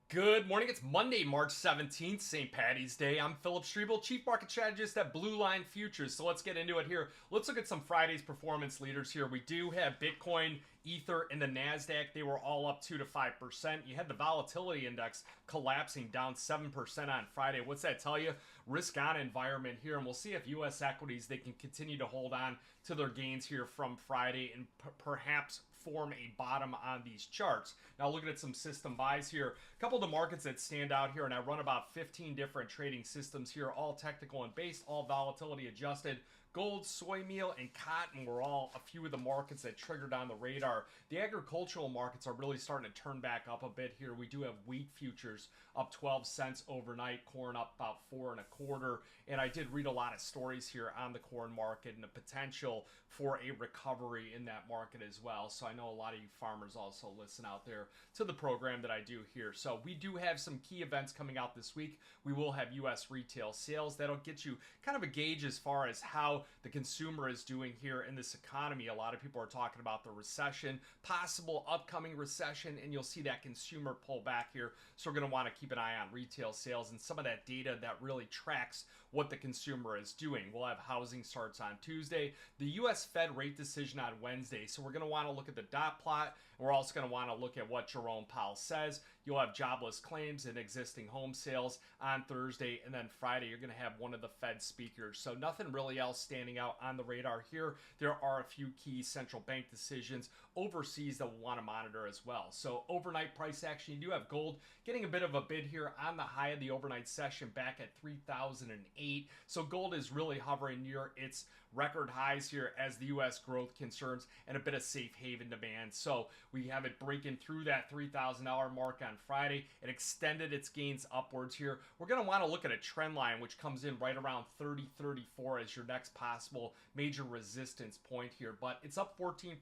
Good morning. It's Monday, March 17th, St. Patty's Day. I'm Philip Streible, Chief Market Strategist at Blue Line Futures. So let's get into it here. Let's look at some Friday's performance leaders here. We do have Bitcoin, Ether, and the NASDAQ. They were all up 2 to 5%. You had the volatility index collapsing down 7% on Friday. What's that tell you? Risk on environment here. And we'll see if U.S. equities, they can continue to hold on to their gains here from Friday and perhaps form a bottom on these charts. Now looking at some system buys here, a couple of the markets that stand out here, and I run about 15 different trading systems here, all technical and based, all volatility adjusted. Gold, soy meal, and cotton were all a few of the markets that triggered on the radar. The agricultural markets are really starting to turn back up a bit here. We do have wheat futures up 12 cents overnight, corn up about 4.25. And I did read a lot of stories here on the corn market and the potential for a recovery in that market as well. So I know a lot of you farmers also listen out there to the program that I do here. So we do have some key events coming out this week. We will have U.S. retail sales. That'll get you kind of a gauge as far as how the consumer is doing here in this economy. A lot of people are talking about the recession, possible upcoming recession, and you'll see that consumer pull back here. So we're going to want to keep an eye on retail sales and some of that data that really tracks what the consumer is doing. We'll have housing starts on Tuesday, the U.S. Fed rate decision on Wednesday. So we're going to want to look at the dot plot, and we're also going to want to look at what Jerome Powell says. You'll have jobless claims and existing home sales on Thursday, and then Friday you're going to have one of the Fed speakers. So nothing really else standing out on the radar here. There are a few key central bank decisions overseas that we'll want to monitor as well. So overnight price action, you do have gold getting a bit of a bid here on the high of the overnight session back at 3,008. So gold is really hovering near its record highs here as the U.S. growth concerns and a bit of safe haven demand. So we have it breaking through that $3,000 mark on Friday. It extended its gains upwards here. We're going to want to look at a trend line which comes in right around 30.34 as your next possible major resistance point here. But it's up 14%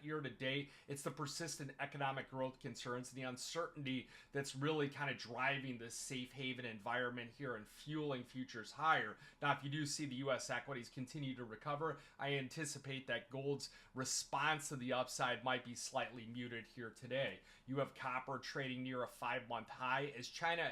year to date. It's the persistent economic growth concerns, the uncertainty that's really kind of driving this safe haven environment here and fueling futures higher. Now, if you do see the U.S. equities continue to recover, I anticipate that gold's response to the upside might be slightly muted here today. You have copper trading near a 5-month high as China,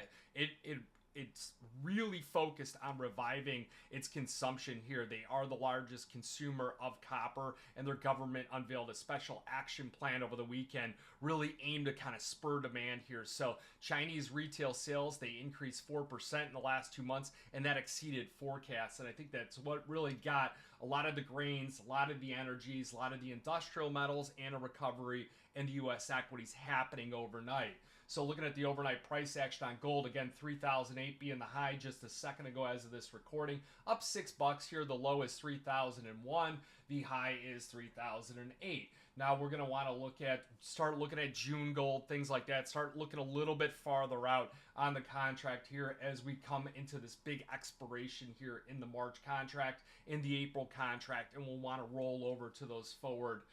it's really focused on reviving its consumption here. They are the largest consumer of copper, and their government unveiled a special action plan over the weekend, really aimed to kind of spur demand here. So Chinese retail sales, they increased 4% in the last 2 months, and that exceeded forecasts. And I think that's what really got a lot of the grains, a lot of the energies, a lot of the industrial metals, and a recovery in the U.S. equities happening overnight. So looking at the overnight price action on gold, again, 3,008 being the high just a second ago as of this recording. Up $6 here. The low is 3,001. The high is 3,008. Now we're going to want to start looking at June gold, things like that. Start looking a little bit farther out on the contract here as we come into this big expiration here in the March contract, in the April contract, and we'll want to roll over to those forward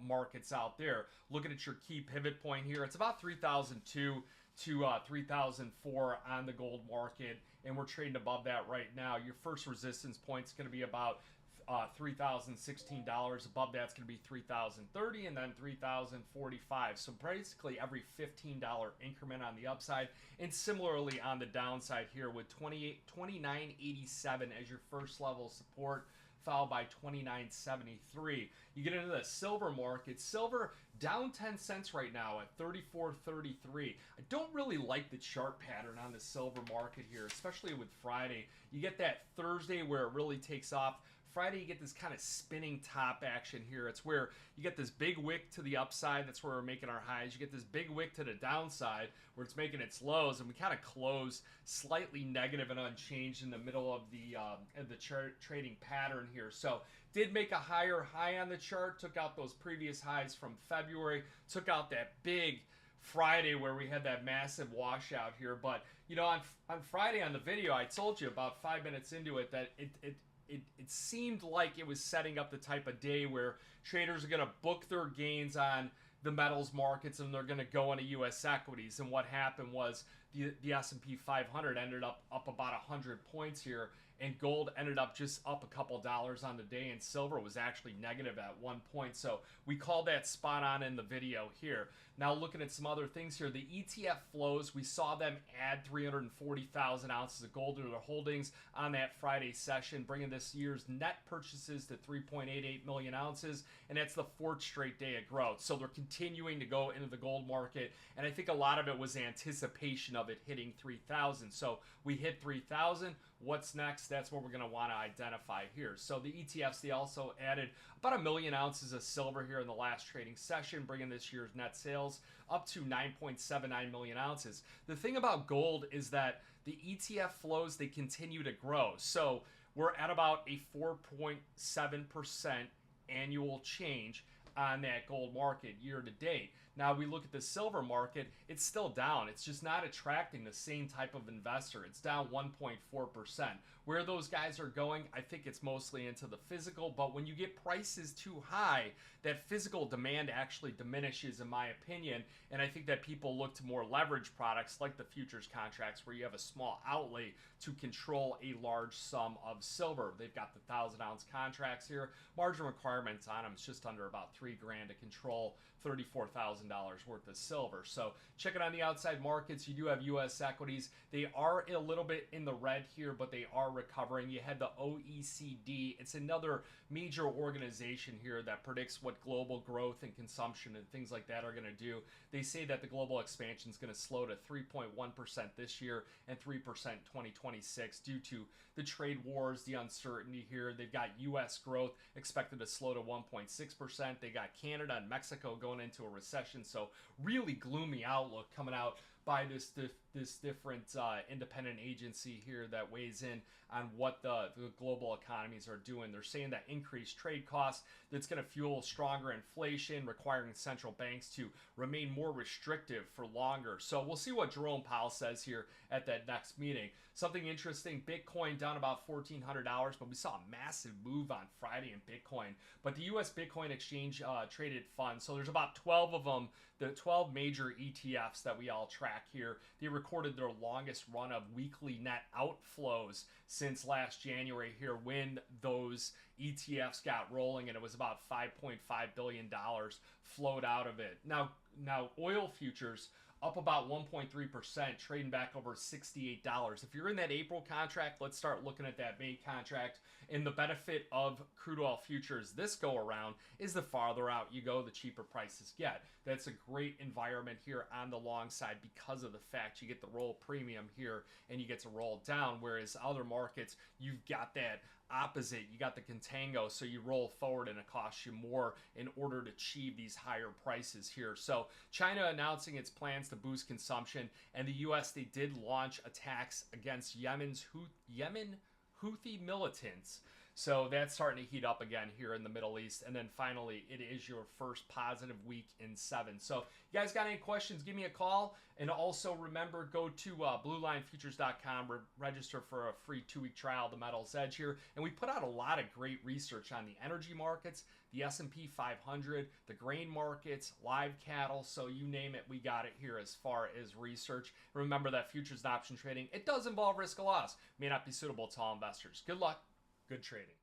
markets out there. Looking at your key pivot point here, it's about 3,002 to 3,004 on the gold market, and we're trading above that right now. Your first resistance point is going to be about $3,016. Above that's going to be $3,030 and then $3,045. So basically every $15 increment on the upside, and similarly on the downside here with 29.87 as your first level support, followed by 29.73. You get into the silver market. Silver down 10 cents right now at 34.33. I don't really like the chart pattern on the silver market here, especially with Friday. You get that Thursday where it really takes off. Friday, you get this kind of spinning top action here. It's where you get this big wick to the upside. That's where we're making our highs. You get this big wick to the downside where it's making its lows, and we kind of close slightly negative and unchanged in the middle of the trading pattern here. So did make a higher high on the chart, took out those previous highs from February, took out that big Friday where we had that massive washout here. But, you know, on Friday on the video, I told you about 5 minutes into it that it seemed like it was setting up the type of day where traders are going to book their gains on the metals markets and they're going to go into U.S. equities. And what happened was the S&P 500 ended up about 100 points here, and gold ended up just up a couple dollars on the day, and silver was actually negative at one point. So we called that spot on in the video here. Now looking at some other things here, the ETF flows, we saw them add 340,000 ounces of gold into their holdings on that Friday session, bringing this year's net purchases to 3.88 million ounces, and that's the fourth straight day of growth. So they're continuing to go into the gold market, and I think a lot of it was anticipation of it hitting 3,000. So we hit 3,000. What's next? That's what we're going to want to identify here. So the ETFs, they also added about 1 million ounces of silver here in the last trading session, bringing this year's net sales up to 9.79 million ounces. The thing about gold is that the ETF flows, they continue to grow. So we're at about a 4.7% annual change on that gold market year to date. Now we look at the silver market, it's still down. It's just not attracting the same type of investor. It's down 1.4%. Where those guys are going, I think it's mostly into the physical, but when you get prices too high, that physical demand actually diminishes, in my opinion, and I think that people look to more leverage products like the futures contracts where you have a small outlay to control a large sum of silver. They've got the 1,000-ounce contracts here. Margin requirements on them is just under about $3,000 to control $34,000 worth of silver. So check it on the outside markets. You do have U.S. equities. They are a little bit in the red here, but they are recovering. You had the OECD. It's another major organization here that predicts what global growth and consumption and things like that are going to do. They say that the global expansion is going to slow to 3.1% this year and 3% in 2026 due to the trade wars, the uncertainty here. They've got U.S. growth expected to slow to 1.6%. They got Canada and Mexico going into a recession. So really gloomy outlook coming out by this different independent agency here that weighs in on what the global economies are doing. They're saying that increased trade costs, that's going to fuel stronger inflation, requiring central banks to remain more restrictive for longer. So we'll see what Jerome Powell says here at that next meeting. Something interesting, Bitcoin down about $1,400, but we saw a massive move on Friday in Bitcoin. But the U.S. Bitcoin Exchange traded funds, so there's about 12 of them, the 12 major ETFs that we all track here. They recorded their longest run of weekly net outflows since last January here when those ETFs got rolling, and it was about $5.5 billion flowed out of it. Now oil futures up about 1.3%, trading back over $68. If you're in that April contract, let's start looking at that May contract. And the benefit of crude oil futures this go around is the farther out you go, the cheaper prices get. That's a great environment here on the long side because of the fact you get the roll premium here and you get to roll down, whereas other markets, you've got that opposite. You got the contango, so you roll forward and it costs you more in order to achieve these higher prices here. So China announcing its plans to boost consumption, and the U.S., they did launch attacks against Yemen Houthi militants. So that's starting to heat up again here in the Middle East. And then finally, it is your first positive week in 7. So you guys got any questions, give me a call. And also remember, go to bluelinefutures.com, register for a free 2-week trial of the Metals Edge here. And we put out a lot of great research on the energy markets, the S&P 500, the grain markets, live cattle. So you name it, we got it here as far as research. Remember that futures and option trading, it does involve risk of loss. May not be suitable to all investors. Good luck. Good trading.